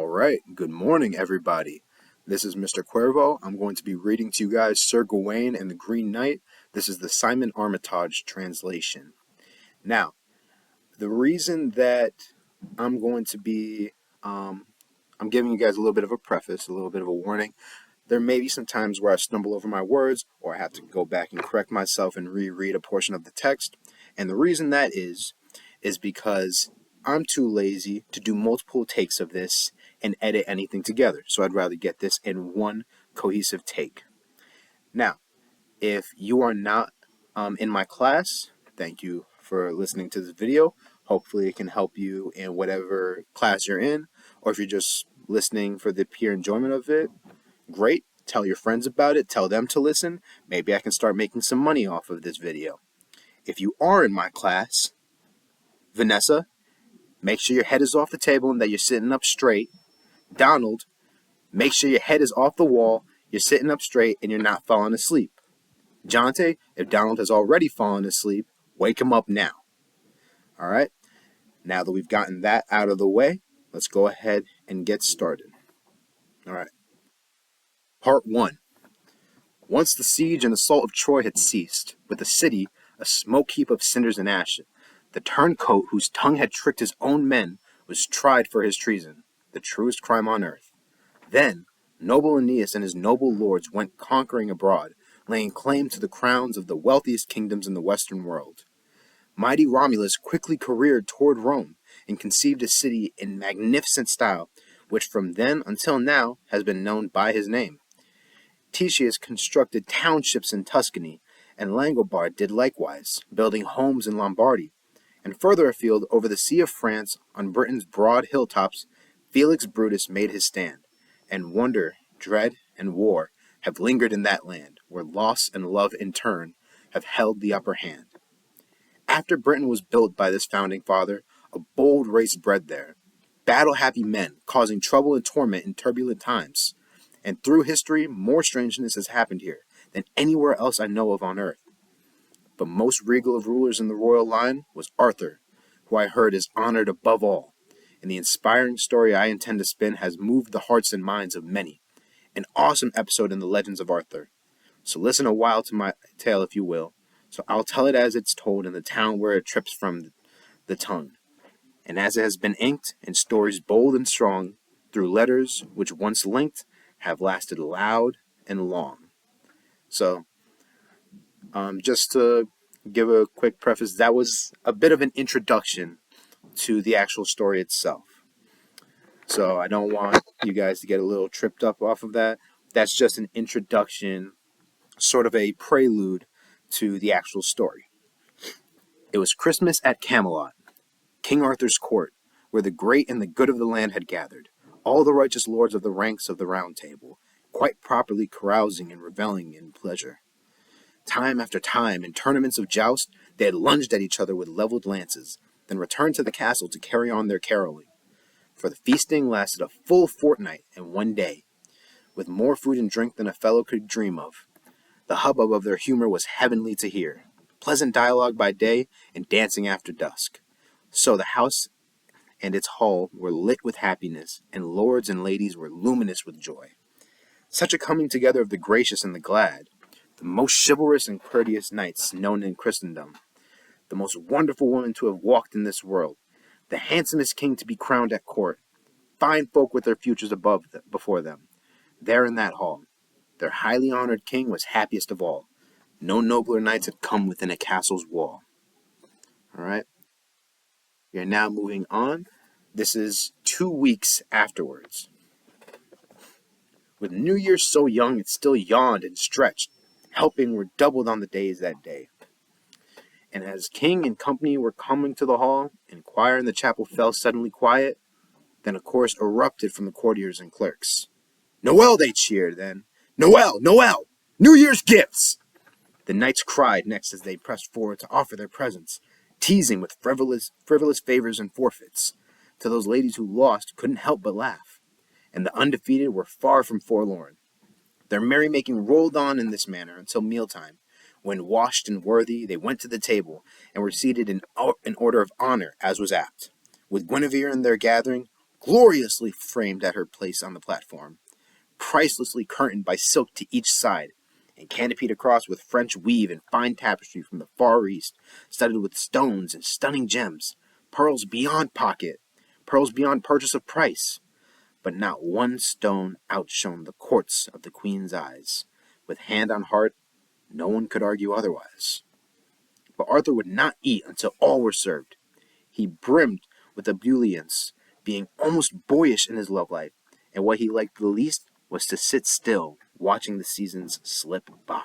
Alright, good morning everybody. This is Mr. Cuervo. I'm going to be reading to you guys Sir Gawain and the Green Knight. This is the Simon Armitage translation. Now, the reason that I'm going to be, I'm giving you guys a little bit of a preface, a little bit of a warning. There may be some times where I stumble over my words, or I have to go back and correct myself and reread a portion of the text. And the reason that is because I'm too lazy to do multiple takes of this and edit anything together. So I'd rather get this in one cohesive take. Now, if you are not in my class, thank you for listening to this video. Hopefully it can help you in whatever class you're in, or if you're just listening for the pure enjoyment of it, great. Tell your friends about it, tell them to listen. Maybe I can start making some money off of this video. If you are in my class, Vanessa, make sure your head is off the table and that you're sitting up straight. Donald, make sure your head is off the wall, you're sitting up straight, and you're not falling asleep. Jonte, if Donald has already fallen asleep, wake him up now. All right? Now that we've gotten that out of the way, let's go ahead and get started. All right. Part 1. Once the siege and assault of Troy had ceased, with the city a smoke heap of cinders and ashes, the turncoat whose tongue had tricked his own men was tried for his treason, the truest crime on earth. Then noble Aeneas and his noble lords went conquering abroad, laying claim to the crowns of the wealthiest kingdoms in the western world. Mighty Romulus quickly careered toward Rome and conceived a city in magnificent style, which from then until now has been known by his name. Titius constructed townships in Tuscany, and Langobard did likewise, building homes in Lombardy. And further afield over the Sea of France, on Britain's broad hilltops, Felix Brutus made his stand, and wonder, dread, and war have lingered in that land, where loss and love in turn have held the upper hand. After Britain was built by this founding father, a bold race bred there, battle-happy men causing trouble and torment in turbulent times. And through history, more strangeness has happened here than anywhere else I know of on earth. But most regal of rulers in the royal line was Arthur, who I heard is honored above all, and the inspiring story I intend to spin has moved the hearts and minds of many. An awesome episode in the legends of Arthur. So listen a while to my tale, if you will. So I'll tell it as it's told in the town where it trips from the tongue, and as it has been inked in stories bold and strong, through letters which once linked have lasted loud and long. So, just to give a quick preface, that was a bit of an introduction to the actual story itself. So I don't want you guys to get a little tripped up off of that. That's just an introduction, sort of a prelude to the actual story. It was Christmas at Camelot, King Arthur's court, where the great and the good of the land had gathered, all the righteous lords of the ranks of the Round Table, quite properly carousing and revelling in pleasure. Time after time, in tournaments of joust, they had lunged at each other with leveled lances, then returned to the castle to carry on their caroling. For the feasting lasted a full fortnight and one day, with more food and drink than a fellow could dream of. The hubbub of their humor was heavenly to hear, pleasant dialogue by day and dancing after dusk. So the house and its hall were lit with happiness, and lords and ladies were luminous with joy. Such a coming together of the gracious and the glad, the most chivalrous and courteous knights known in Christendom, the most wonderful woman to have walked in this world, the handsomest king to be crowned at court, fine folk with their futures before them. There in that hall, their highly honored king was happiest of all. No nobler knights had come within a castle's wall. All right. We are now moving on. This is 2 weeks afterwards. With New Year so young it still yawned and stretched, helping were doubled on the days that day. And as king and company were coming to the hall, and choir in the chapel fell suddenly quiet, then a chorus erupted from the courtiers and clerks. "Noel!" they cheered, then, "Noel! Noel! New Year's gifts!" The knights cried next as they pressed forward to offer their presents, teasing with frivolous favors and forfeits. To those ladies who lost couldn't help but laugh, and the undefeated were far from forlorn. Their merrymaking rolled on in this manner until mealtime, when, washed and worthy, they went to the table and were seated in order of honor, as was apt. With Guinevere in their gathering, gloriously framed at her place on the platform, pricelessly curtained by silk to each side, and canopied across with French weave and fine tapestry from the Far East, studded with stones and stunning gems, pearls beyond pocket, pearls beyond purchase of price. But not one stone outshone the quartz of the Queen's eyes. With hand on heart, no one could argue otherwise. But Arthur would not eat until all were served. He brimmed with ebullience, being almost boyish in his love life, and what he liked the least was to sit still, watching the seasons slip by.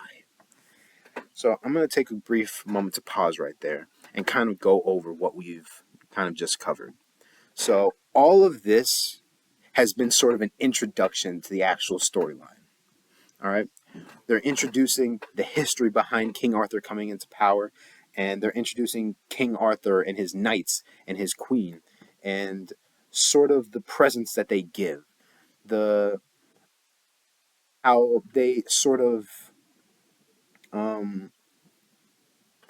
So I'm going to take a brief moment to pause right there and kind of go over what we've kind of just covered. So all of this has been sort of an introduction to the actual storyline. All right? They're introducing the history behind King Arthur coming into power, and they're introducing King Arthur and his knights and his queen, and sort of the presents that they give, the how they sort of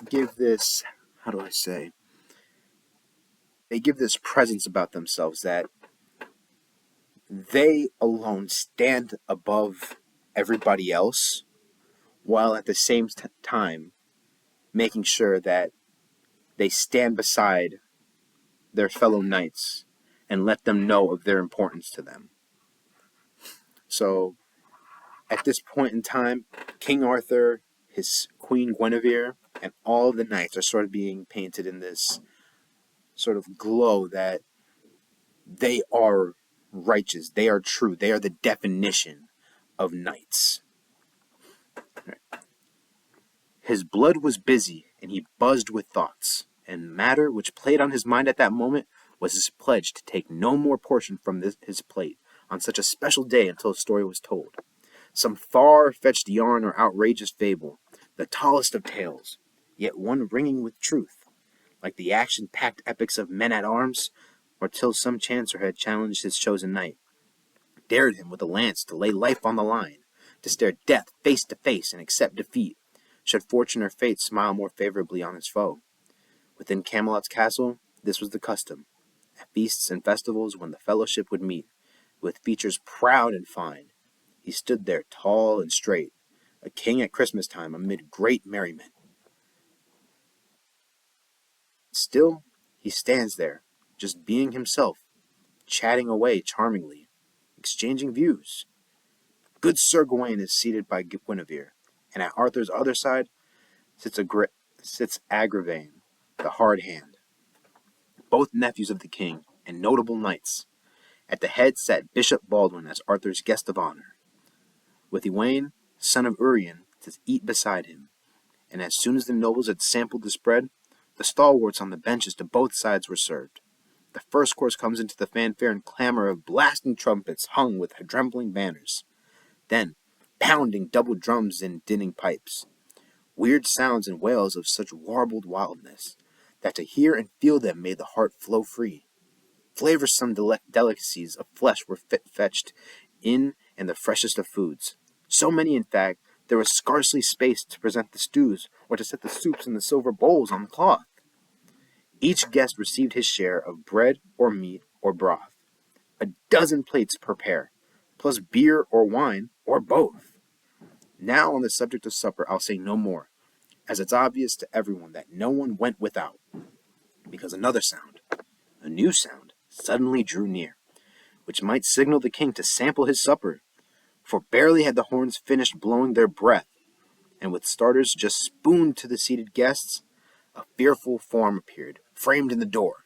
give this, how do I say, they give this presence about themselves that they alone stand above everybody else, while at the same time making sure that they stand beside their fellow knights and let them know of their importance to them. So at this point in time, King Arthur, his Queen Guinevere, and all the knights are sort of being painted in this sort of glow that they are righteous, they are true, they are the definition of knights. His blood was busy, and he buzzed with thoughts, and matter which played on his mind at that moment was his pledge to take no more portion from his plate on such a special day until his story was told. Some far-fetched yarn or outrageous fable, the tallest of tales, yet one ringing with truth, like the action-packed epics of men-at-arms, or till some chancer had challenged his chosen knight, dared him with a lance to lay life on the line, to stare death face to face and accept defeat, should fortune or fate smile more favorably on his foe. Within Camelot's castle, this was the custom. At feasts and festivals, when the fellowship would meet, with features proud and fine, he stood there tall and straight, a king at Christmas time amid great merriment. Still, he stands there, just being himself, chatting away charmingly, exchanging views. Good Sir Gawain is seated by Guinevere, and at Arthur's other side sits Agravain, the hard hand, both nephews of the king and notable knights. At the head sat Bishop Baldwin as Arthur's guest of honor, with Ewain, son of Urien, to eat beside him. And as soon as the nobles had sampled the spread, the stalwarts on the benches to both sides were served. The first course comes into the fanfare and clamor of blasting trumpets hung with trembling banners. Then, pounding double drums and dinning pipes. Weird sounds and wails of such warbled wildness, that to hear and feel them made the heart flow free. Flavorsome delicacies of flesh were fetched in and the freshest of foods. So many, in fact, there was scarcely space to present the stews or to set the soups in the silver bowls on the cloth. Each guest received his share of bread or meat or broth. A dozen plates per pair, plus beer or wine or both. Now on the subject of supper I'll say no more, as it's obvious to everyone that no one went without, because another sound, a new sound, suddenly drew near, which might signal the king to sample his supper, for barely had the horns finished blowing their breath, and with starters just spooned to the seated guests, a fearful form appeared, framed in the door,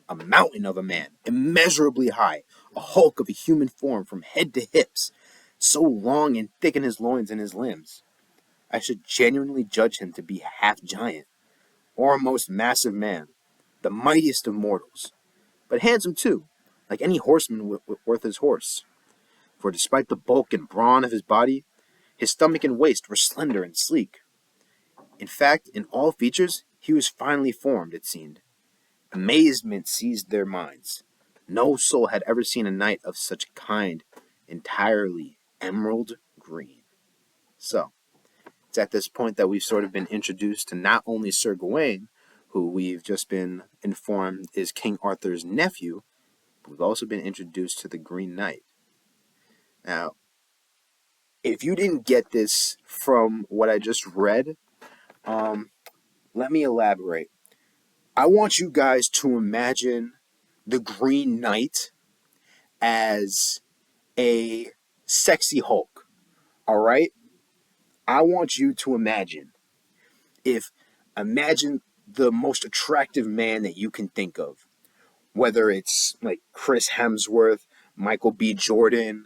a mountain of a man, immeasurably high, a hulk of a human form from head to hips, so long and thick in his loins and his limbs, I should genuinely judge him to be a half-giant, or a most massive man, the mightiest of mortals, but handsome too, like any horseman worth his horse. For despite the bulk and brawn of his body, his stomach and waist were slender and sleek. In fact, in all features, he was finely formed, it seemed. Amazement seized their minds. No soul had ever seen a knight of such kind, entirely emerald green. So, it's at this point that we've sort of been introduced to not only Sir Gawain, who we've just been informed is King Arthur's nephew, We've also been introduced to the Green Knight. Now, if you didn't get this from what I just read, let me elaborate. I want you guys to imagine the Green Knight as a sexy Hulk. All right? I want you to imagine the most attractive man that you can think of. Whether it's like Chris Hemsworth, Michael B. Jordan,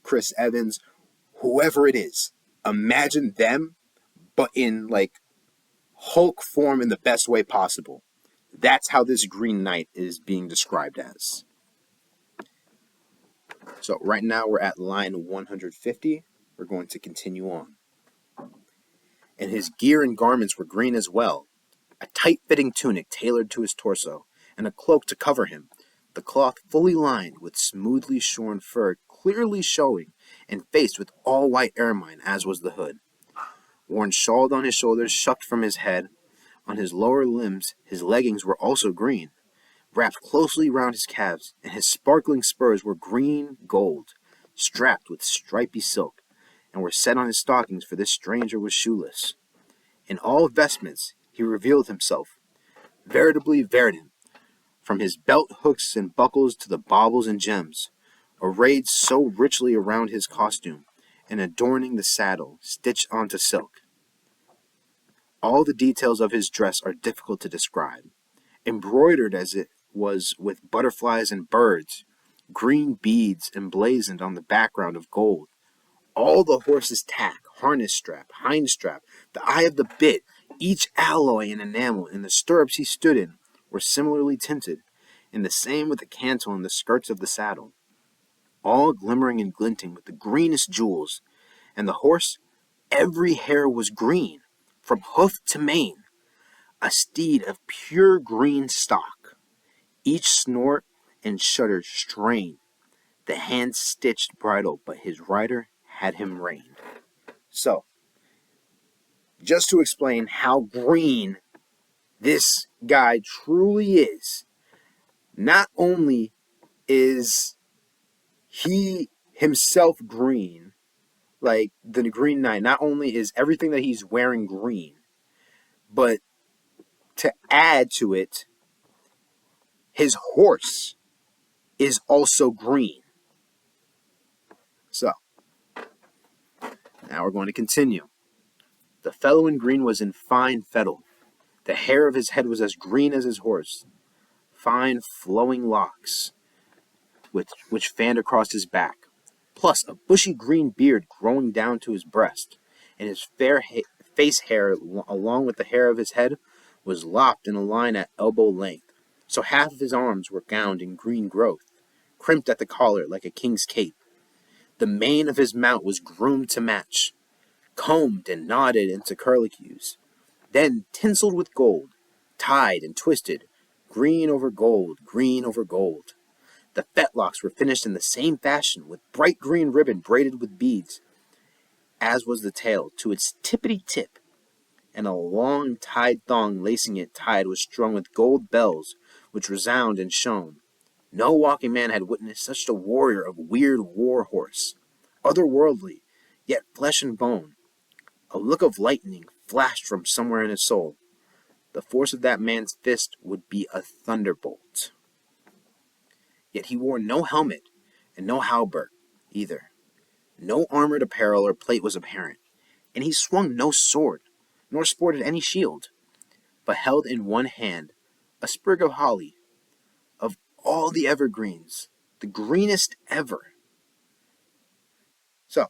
Chris Evans, whoever it is. Imagine them, but in like Hulk form in the best way possible. That's how this Green Knight is being described as. So right now we're at line 150. We're going to continue on. And his gear and garments were green as well, a tight-fitting tunic tailored to his torso, and a cloak to cover him, the cloth fully lined with smoothly shorn fur clearly showing, and faced with all-white ermine, as was the hood. Worn shawled on his shoulders, shucked from his head. On his lower limbs his leggings were also green, wrapped closely round his calves, and his sparkling spurs were green gold, strapped with stripy silk, and were set on his stockings, for this stranger was shoeless. In all vestments he revealed himself, veritably verdant, from his belt hooks and buckles to the baubles and gems, arrayed so richly around his costume, and adorning the saddle, stitched onto silk. All the details of his dress are difficult to describe, embroidered as it was with butterflies and birds, green beads emblazoned on the background of gold. All the horse's tack, harness strap, hind strap, the eye of the bit, each alloy and enamel, and the stirrups he stood in were similarly tinted, and the same with the cantle and the skirts of the saddle, all glimmering and glinting with the greenest jewels, and the horse, every hair was green, from hoof to mane, a steed of pure green stock, each snort and shudder strained, the hand-stitched bridle, but his rider had him reined. So, just to explain how green this guy truly is, not only is he himself green, like the Green Knight, not only is everything that he's wearing green, but to add to it, his horse is also green. So, now we're going to continue. The fellow in green was in fine fettle. The hair of his head was as green as his horse, fine flowing locks, which fanned across his back, plus a bushy green beard growing down to his breast, and his fair face hair, along with the hair of his head, was lopped in a line at elbow length, so half of his arms were gowned in green growth, crimped at the collar like a king's cape. The mane of his mount was groomed to match, combed and knotted into curlicues, then tinselled with gold, tied and twisted, green over gold, green over gold. The fetlocks were finished in the same fashion, with bright green ribbon braided with beads, as was the tail, to its tippity-tip, and a long tied thong lacing it tied was strung with gold bells, which resound and shone. No walking man had witnessed such a warrior of weird war horse, otherworldly, yet flesh and bone. A look of lightning flashed from somewhere in his soul. The force of that man's fist would be a thunderbolt. Yet he wore no helmet and no hauberk either. No armored apparel or plate was apparent, and he swung no sword, nor sported any shield, but held in one hand a sprig of holly, of all the evergreens, the greenest ever. So,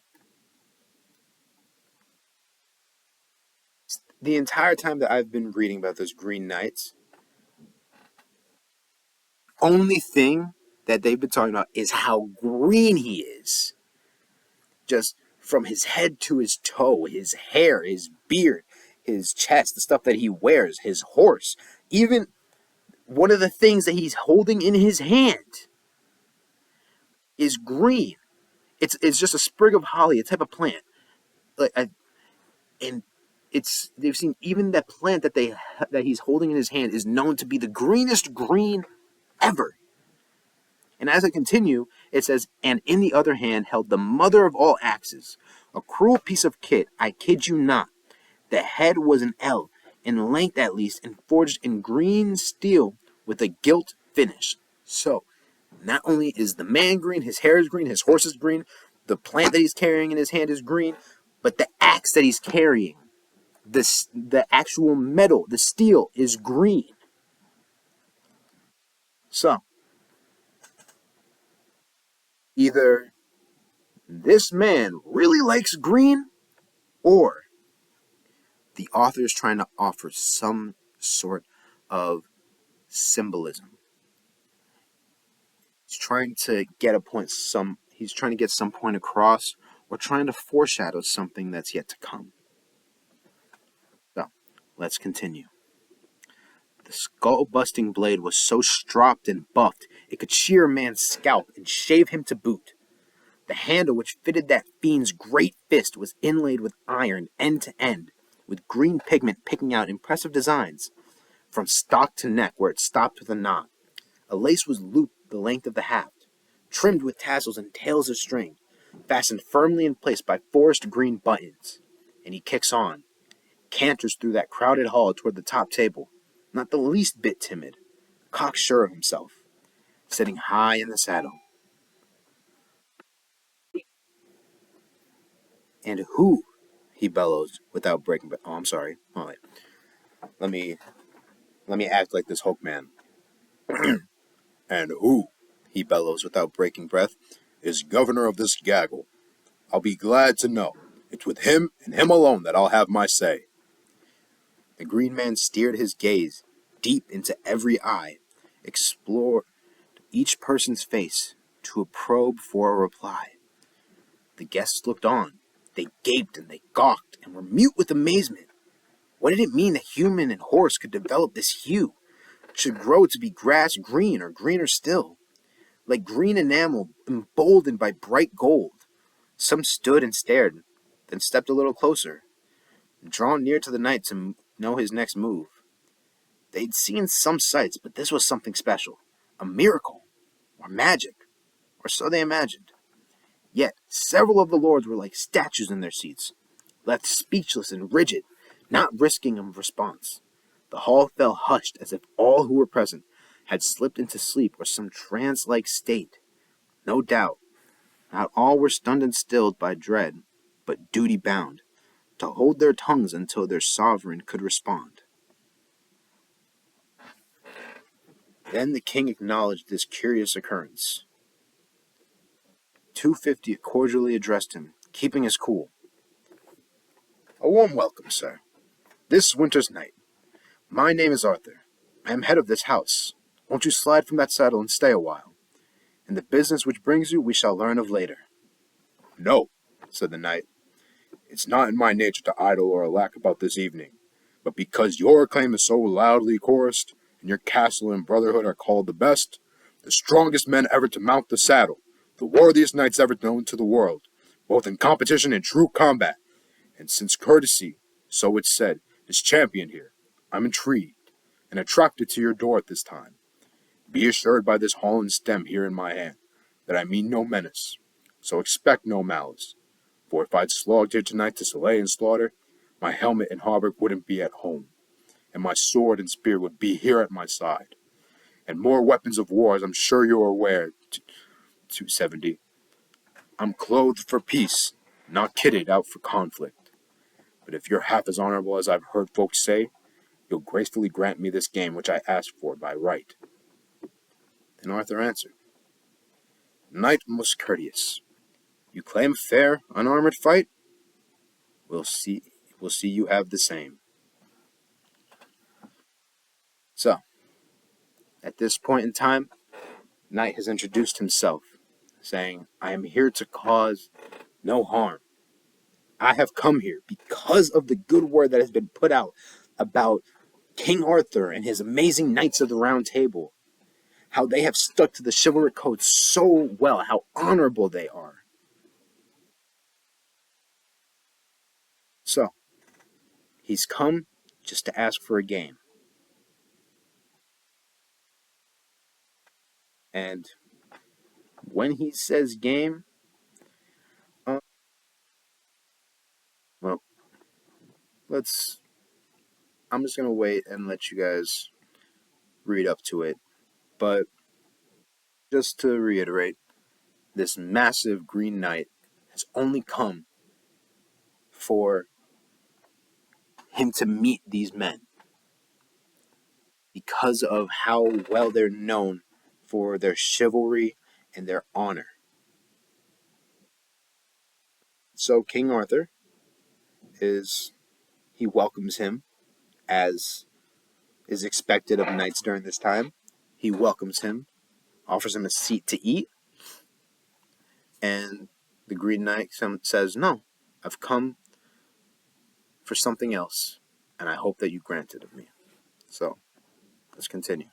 the entire time that I've been reading about those Green Knights, only thing that they've been talking about is how green he is. Just from his head to his toe, his hair, his beard, his chest, the stuff that he wears, his horse, even one of the things that he's holding in his hand is green. It's just a sprig of holly, a type of plant. And they've seen even that plant that he's holding in his hand is known to be the greenest green ever. And as I continue, it says, and in the other hand held the mother of all axes, a cruel piece of kit, I kid you not. The head was an L, in length at least, and forged in green steel with a gilt finish. So, not only is the man green, his hair is green, his horse is green, the plant that he's carrying in his hand is green, but the axe that he's carrying, the actual metal, the steel, is green. So, either this man really likes green, or the author is trying to offer some sort of symbolism. He's trying to get he's trying to get some point across, or trying to foreshadow something that's yet to come. So, let's continue. The skull-busting blade was so stropped and buffed it could shear a man's scalp and shave him to boot. The handle which fitted that fiend's great fist was inlaid with iron end to end, with green pigment picking out impressive designs, from stock to neck where it stopped with a knot. A lace was looped the length of the haft, trimmed with tassels and tails of string, fastened firmly in place by forest green buttons. And he kicks on, canters through that crowded hall toward the top table, not the least bit timid, cocksure of himself, sitting high in the saddle. And who? He bellows without breaking breath. Oh, I'm sorry. All right. Let me act like this Hulk man. And who? He bellows without breaking breath. Is governor of this gaggle. I'll be glad to know. It's with him and him alone that I'll have my say. The green man steered his gaze deep into every eye, explored each person's face to a probe for a reply. The guests looked on. They gaped and they gawked and were mute with amazement. What did it mean that human and horse could develop this hue, should grow to be grass green or greener still, like green enamel emboldened by bright gold? Some stood and stared, then stepped a little closer, drawn near to the knight to know his next move. They'd seen some sights, but this was something special, a miracle, or magic, or so they imagined. Yet several of the lords were like statues in their seats, left speechless and rigid, not risking a response. The hall fell hushed as if all who were present had slipped into sleep or some trance-like state. No doubt, not all were stunned and stilled by dread, but duty-bound, to hold their tongues until their sovereign could respond. Then the king acknowledged this curious occurrence. 250 cordially addressed him, keeping his cool. A warm welcome, sir. This winter's night. My name is Arthur. I am head of this house. Won't you slide from that saddle and stay a while? And the business which brings you we shall learn of later. No, said the knight. It's not in my nature to idle or alack about this evening, but because your acclaim is so loudly chorused, and your castle and brotherhood are called the best, the strongest men ever to mount the saddle, the worthiest knights ever known to the world, both in competition and true combat, and since courtesy, so it's said, is championed here, I'm intrigued, and attracted to your door at this time. Be assured by this holland stem here in my hand, that I mean no menace, so expect no malice, for if I'd slogged here tonight to slay and slaughter, my helmet and hauberk wouldn't be at home, and my sword and spear would be here at my side, and more weapons of war, as I'm sure you're aware, 270. I'm clothed for peace, not kitted out for conflict. But if you're half as honorable as I've heard folks say, you'll gracefully grant me this game which I asked for by right. Then Arthur answered, Knight most courteous, you claim a fair, unarmored fight? We'll see you have the same. So, at this point in time, Knight has introduced himself, saying, I am here to cause no harm. I have come here because of the good word that has been put out about King Arthur and his amazing Knights of the Round Table, how they have stuck to the chivalric code so well, how honorable they are. So, He's come just to ask for a game. And when he says game, uh, well, let's. I'm just gonna wait and let you guys read up to it. But just to reiterate, this massive Green Knight has only come for him to meet these men because of how well they're known for their chivalry and their honor. So King Arthur he welcomes him as is expected of knights during this time. He welcomes him, offers him a seat to eat, and the Green Knight says, "No, I've come for something else, and I hope that you grant it of me." So, let's continue.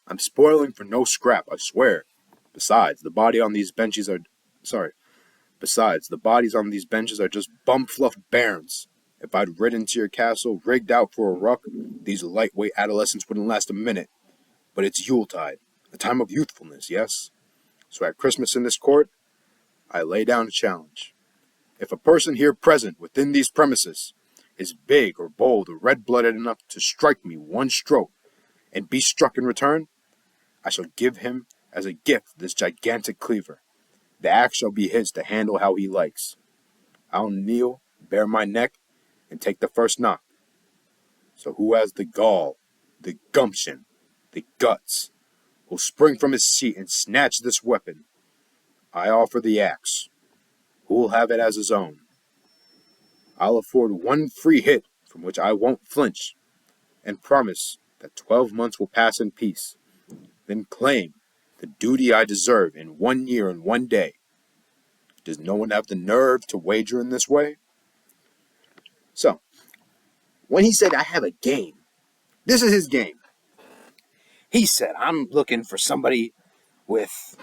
"I'm spoiling for no scrap, I swear. Besides, the bodies on these benches are just bum-fluffed bairns. If I'd ridden to your castle rigged out for a ruck, these lightweight adolescents wouldn't last a minute. But it's Yuletide, a time of youthfulness, yes? So at Christmas in this court, I lay down a challenge. If a person here present within these premises is big or bold or red-blooded enough to strike me one stroke and be struck in return, I shall give him as a gift this gigantic cleaver. The axe shall be his to handle how he likes. I'll kneel, bare my neck, and take the first knock. So who has the gall, the gumption, the guts, will spring from his seat and snatch this weapon. I offer the axe. Who'll have it as his own? I'll afford one free hit from which I won't flinch, and promise that 12 months will pass in peace. Then claim the duty I deserve in 1 year and 1 day. Does no one have the nerve to wager in this way?" So, when he said, "I have a game," this is his game. He said, "I'm looking for somebody with,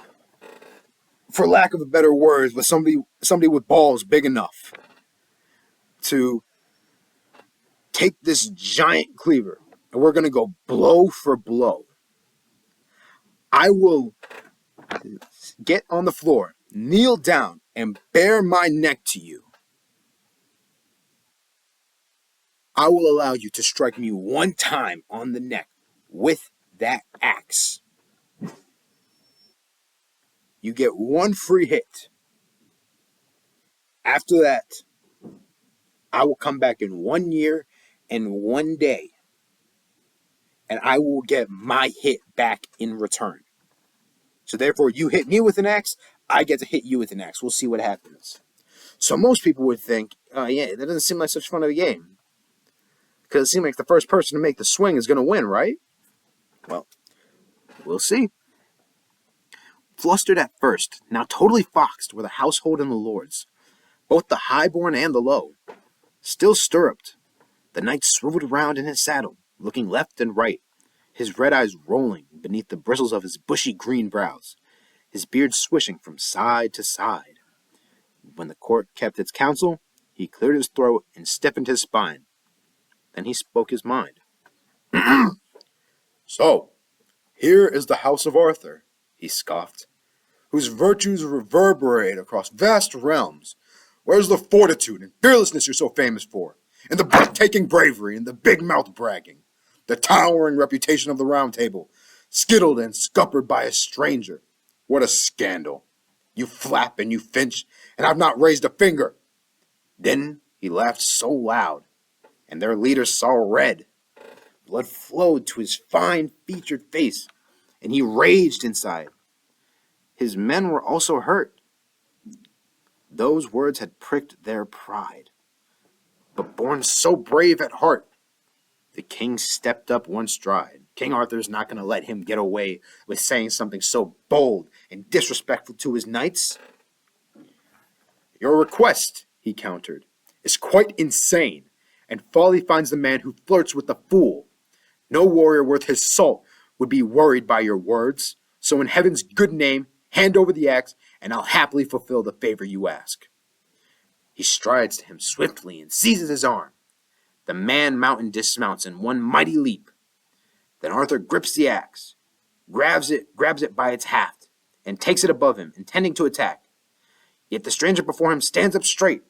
for lack of a better words, with somebody with balls big enough to take this giant cleaver, and we're going to go blow for blow. I will get on the floor, kneel down, and bare my neck to you. I will allow you to strike me one time on the neck with that axe. You get one free hit. After that, I will come back in 1 year and 1 day, and I will get my hit back in return. So therefore, you hit me with an axe, I get to hit you with an axe. We'll see what happens." So most people would think, "Oh yeah, that doesn't seem like such fun of a game. Because it seems like the first person to make the swing is going to win, right?" Well, we'll see. Flustered at first, now totally foxed were the household and the lords, both the highborn and the low. Still stirruped, the knight swiveled round in his saddle, looking left and right, his red eyes rolling beneath the bristles of his bushy green brows, his beard swishing from side to side. When the court kept its counsel, he cleared his throat and stiffened his spine. Then he spoke his mind. "So, here is the house of Arthur," he scoffed, "whose virtues reverberate across vast realms. Where's the fortitude and fearlessness you're so famous for? And the breathtaking bravery and the big-mouthed bragging? The towering reputation of the Round Table, skittled and scuppered by a stranger? What a scandal! You flap and you finch, and I've not raised a finger." Then he laughed so loud, and their leader saw red. Blood flowed to his fine-featured face, and he raged inside. His men were also hurt. Those words had pricked their pride. But born so brave at heart, the king stepped up one stride. King Arthur's not going to let him get away with saying something so bold and disrespectful to his knights. "Your request," he countered, "is quite insane, and folly finds the man who flirts with the fool. No warrior worth his salt would be worried by your words. So in heaven's good name, hand over the axe, and I'll happily fulfill the favor you ask." He strides to him swiftly and seizes his arm. The man-mountain dismounts in one mighty leap. Then Arthur grips the axe, grabs it by its haft, and takes it above him, intending to attack. Yet the stranger before him stands up straight,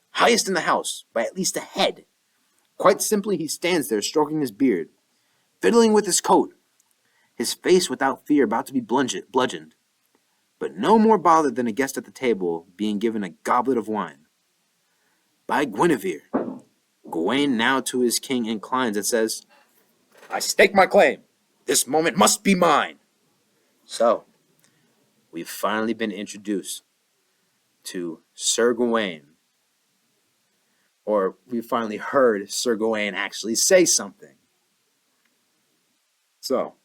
highest in the house, by at least a head. Quite simply he stands there stroking his beard, fiddling with his coat, his face without fear about to be bludgeoned, but no more bothered than a guest at the table being given a goblet of wine. By Guinevere, Gawain now to his king inclines and says, I stake my claim. This moment must be mine. So, we've finally been introduced to Sir Gawain. Or we finally heard Sir Gawain actually say something. So,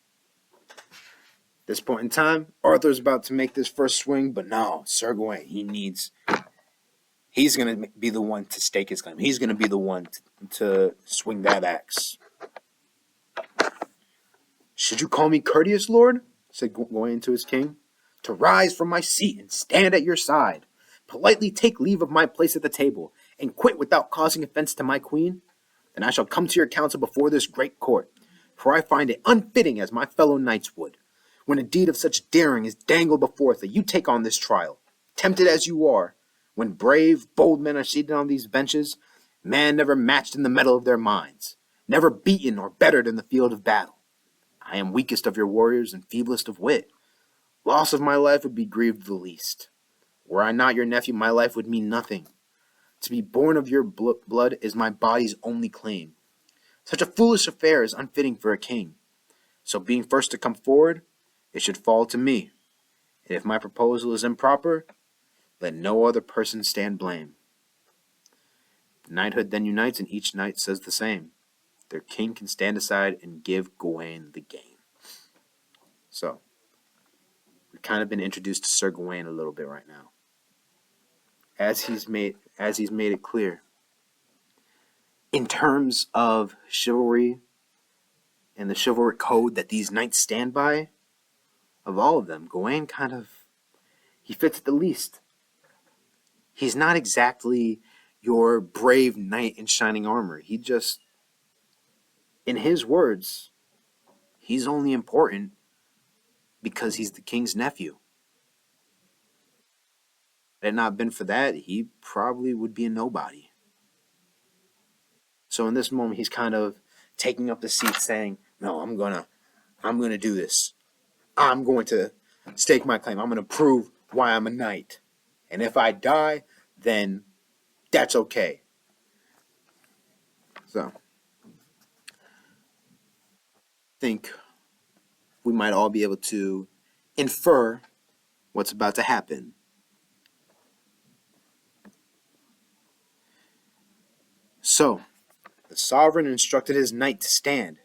at this point in time, Arthur's about to make this first swing, but no, Sir Gawain, he's going to be the one to stake his claim. He's going to be the one to swing that axe. Should you call me courteous, lord? Said Gawain to his king. To rise from my seat and stand at your side, politely take leave of my place at the table, and quit without causing offense to my queen? Then I shall come to your council before this great court, for I find it unfitting as my fellow knights would, when a deed of such daring is dangled before us, that you take on this trial, tempted as you are, when brave, bold men are seated on these benches, man never matched in the mettle of their minds, never beaten or bettered in the field of battle. I am weakest of your warriors and feeblest of wit. Loss of my life would be grieved the least. Were I not your nephew, my life would mean nothing. To be born of your blood is my body's only claim. Such a foolish affair is unfitting for a king. So being first to come forward, it should fall to me. And if my proposal is improper, let no other person stand blame. The knighthood then unites, and each knight says the same. Their king can stand aside and give Gawain the game. So, we've kind of been introduced to Sir Gawain a little bit right now. As he's made it clear, in terms of chivalry and the chivalric code that these knights stand by, of all of them, Gawain he fits it the least. He's not exactly your brave knight in shining armor. He just, in his words, he's only important because he's the king's nephew. Had it not been for that, he probably would be a nobody. So in this moment, he's kind of taking up the seat saying, no, I'm gonna do this. I'm going to stake my claim. I'm gonna prove why I'm a knight. And if I die, then that's okay. So, I think we might all be able to infer what's about to happen. So, the sovereign instructed his knight to stand.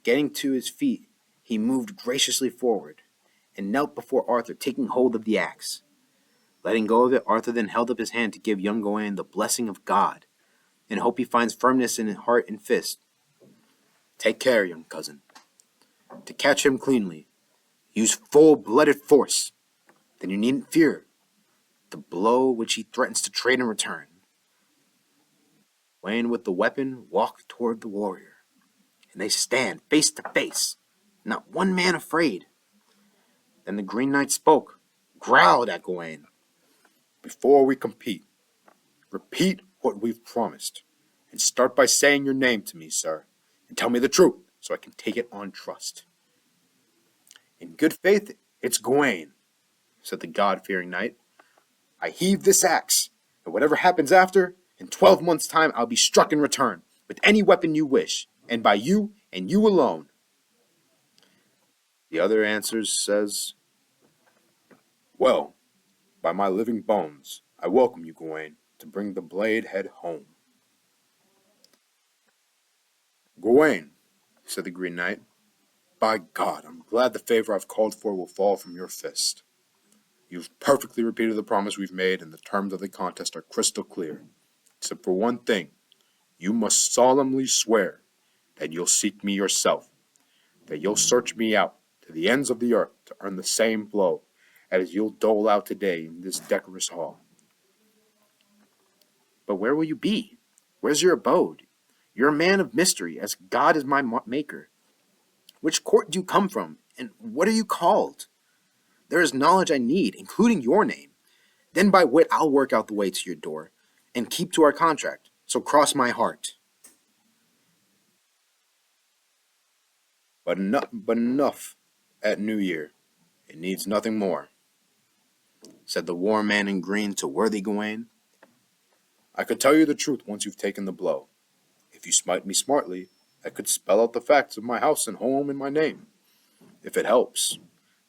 Getting to his feet, he moved graciously forward and knelt before Arthur, taking hold of the axe. Letting go of it, Arthur then held up his hand to give young Gawain the blessing of God, and hope he finds firmness in heart and fist. Take care, young cousin. To catch him cleanly, use full-blooded force. Then you needn't fear the blow which he threatens to trade in return. Gawain with the weapon walked toward the warrior, and they stand face to face, not one man afraid. Then the Green Knight spoke, growled at Gawain. Before we compete, repeat what we've promised, and start by saying your name to me, sir, and tell me the truth, so I can take it on trust. In good faith, it's Gawain, said the God-fearing knight. I heave this axe, and whatever happens after, in 12 months' time I'll be struck in return, with any weapon you wish, and by you, and you alone. The other answers says, Well, by my living bones, I welcome you, Gawain, to bring the blade head home. Gawain, said the Green Knight, by God, I'm glad the favor I've called for will fall from your fist. You've perfectly repeated the promise we've made, and the terms of the contest are crystal clear. Except for one thing, you must solemnly swear that you'll seek me yourself, that you'll search me out to the ends of the earth to earn the same blow as you'll dole out today in this decorous hall. But where will you be? Where's your abode? You're a man of mystery, as God is my maker. Which court do you come from, and what are you called? There is knowledge I need, including your name. Then by wit I'll work out the way to your door, and keep to our contract. So cross my heart. But enough at New Year. It needs nothing more, said the war man in green to worthy Gawain. I could tell you the truth once you've taken the blow. If you smite me smartly, I could spell out the facts of my house and home in my name. If it helps,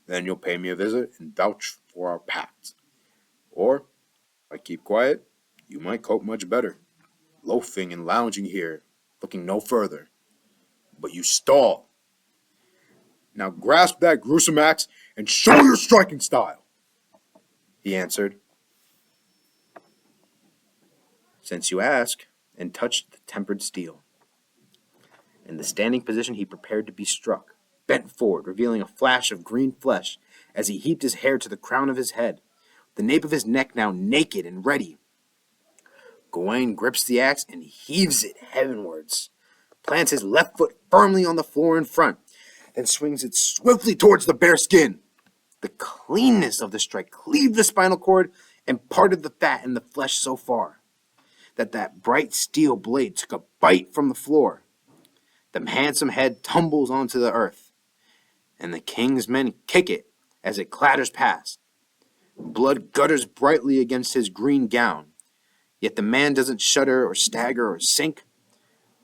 then you'll pay me a visit and vouch for our pact. Or, if I keep quiet, you might cope much better, loafing and lounging here, looking no further. But you stall. Now grasp that gruesome axe and show your striking style, he answered. Since you ask, and touched the tempered steel. In the standing position he prepared to be struck, bent forward, revealing a flash of green flesh as he heaped his hair to the crown of his head, the nape of his neck now naked and ready. Gawain grips the axe and heaves it heavenwards, plants his left foot firmly on the floor in front, then swings it swiftly towards the bare skin. The cleanness of the strike cleaved the spinal cord and parted the fat and the flesh so far that bright steel blade took a bite from the floor. The handsome head tumbles onto the earth, and the king's men kick it as it clatters past. Blood gutters brightly against his green gown, yet the man doesn't shudder or stagger or sink,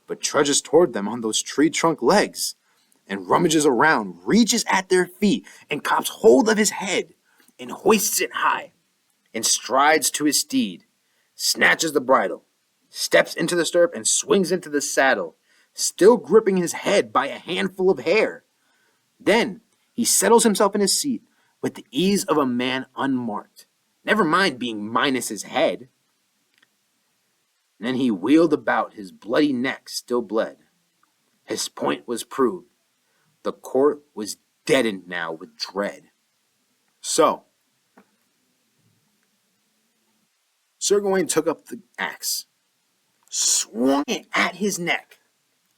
but trudges toward them on those tree-trunk legs, and rummages around, reaches at their feet, and cops hold of his head, and hoists it high, and strides to his steed, snatches the bridle, steps into the stirrup, and swings into the saddle, still gripping his head by a handful of hair. Then he settles himself in his seat with the ease of a man unmarked, never mind being minus his head. And then he wheeled about, his bloody neck still bled. His point was proved. The court was deadened now with dread. So, Sir Gawain took up the axe, swung it at his neck,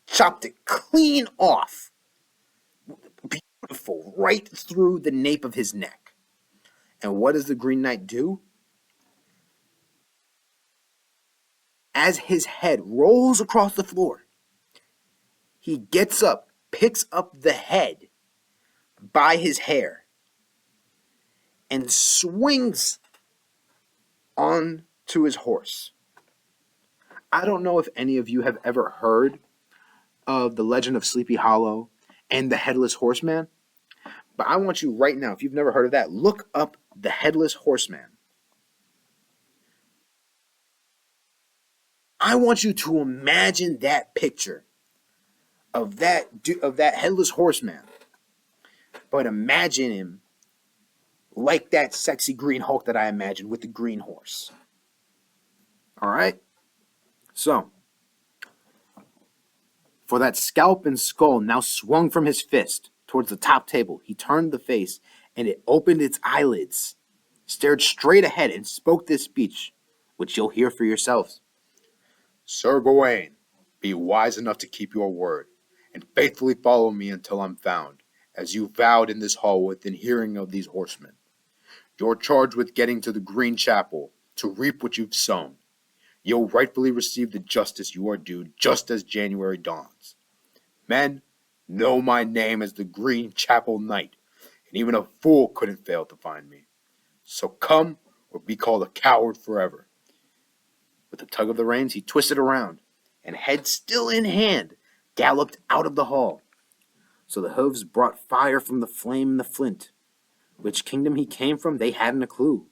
chopped it clean off, beautiful, right through the nape of his neck. And what does the Green Knight do? As his head rolls across the floor, he gets up, picks up the head by his hair, and swings on to his horse. I don't know if any of you have ever heard of the legend of Sleepy Hollow and the Headless Horseman, but I want you right now, if you've never heard of that, look up the Headless Horseman. I want you to imagine that picture of that Headless Horseman, but imagine him like that sexy green Hulk that I imagined with the green horse. All right? So, for that scalp and skull now swung from his fist towards the top table, he turned the face, and it opened its eyelids, stared straight ahead, and spoke this speech, which you'll hear for yourselves. Sir Gawain, be wise enough to keep your word, and faithfully follow me until I'm found, as you vowed in this hall within hearing of these horsemen. You're charged with getting to the Green Chapel to reap what you've sown. You'll rightfully receive the justice you are due just as January dawns. Men, know my name as the Green Chapel Knight, and even a fool couldn't fail to find me. So come or be called a coward forever. With a tug of the reins, he twisted around, and head still in hand, galloped out of the hall. So the hooves brought fire from the flame and the flint. Which kingdom he came from, they hadn't a clue,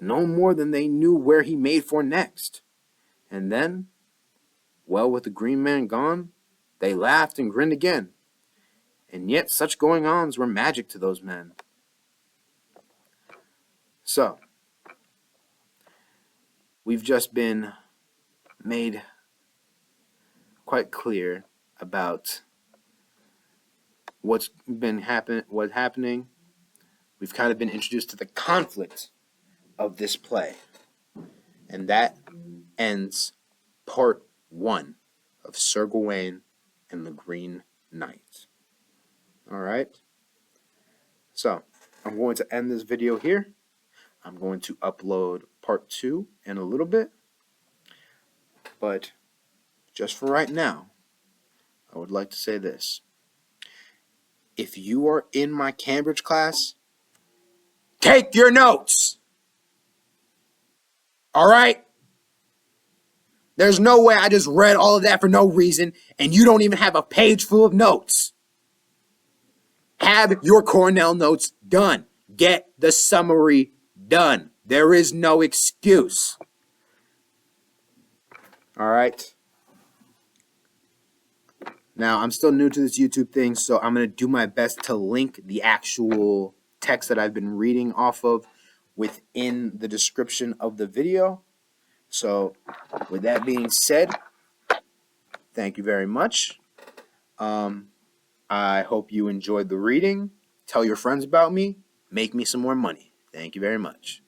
no more than they knew where he made for next. And then, well, with the green man gone, they laughed and grinned again. And yet such going-ons were magic to those men. So, we've just been made quite clear about what's happening. We've kind of been introduced to the conflict of this play. And ends part 1 of Sir Gawain and the Green Knight. All right. So I'm going to end this video here. I'm going to upload part 2 in a little bit. But just for right now, I would like to say this. If you are in my Cambridge class, take your notes. All right? There's no way I just read all of that for no reason and you don't even have a page full of notes. Have your Cornell notes done. Get the summary done. There is no excuse. All right? Now, I'm still new to this YouTube thing, so I'm going to do my best to link the actual text that I've been reading off of within the description of the video. So, with that being said, thank you very much. I hope you enjoyed the reading. Tell your friends about me. Make me some more money. Thank you very much.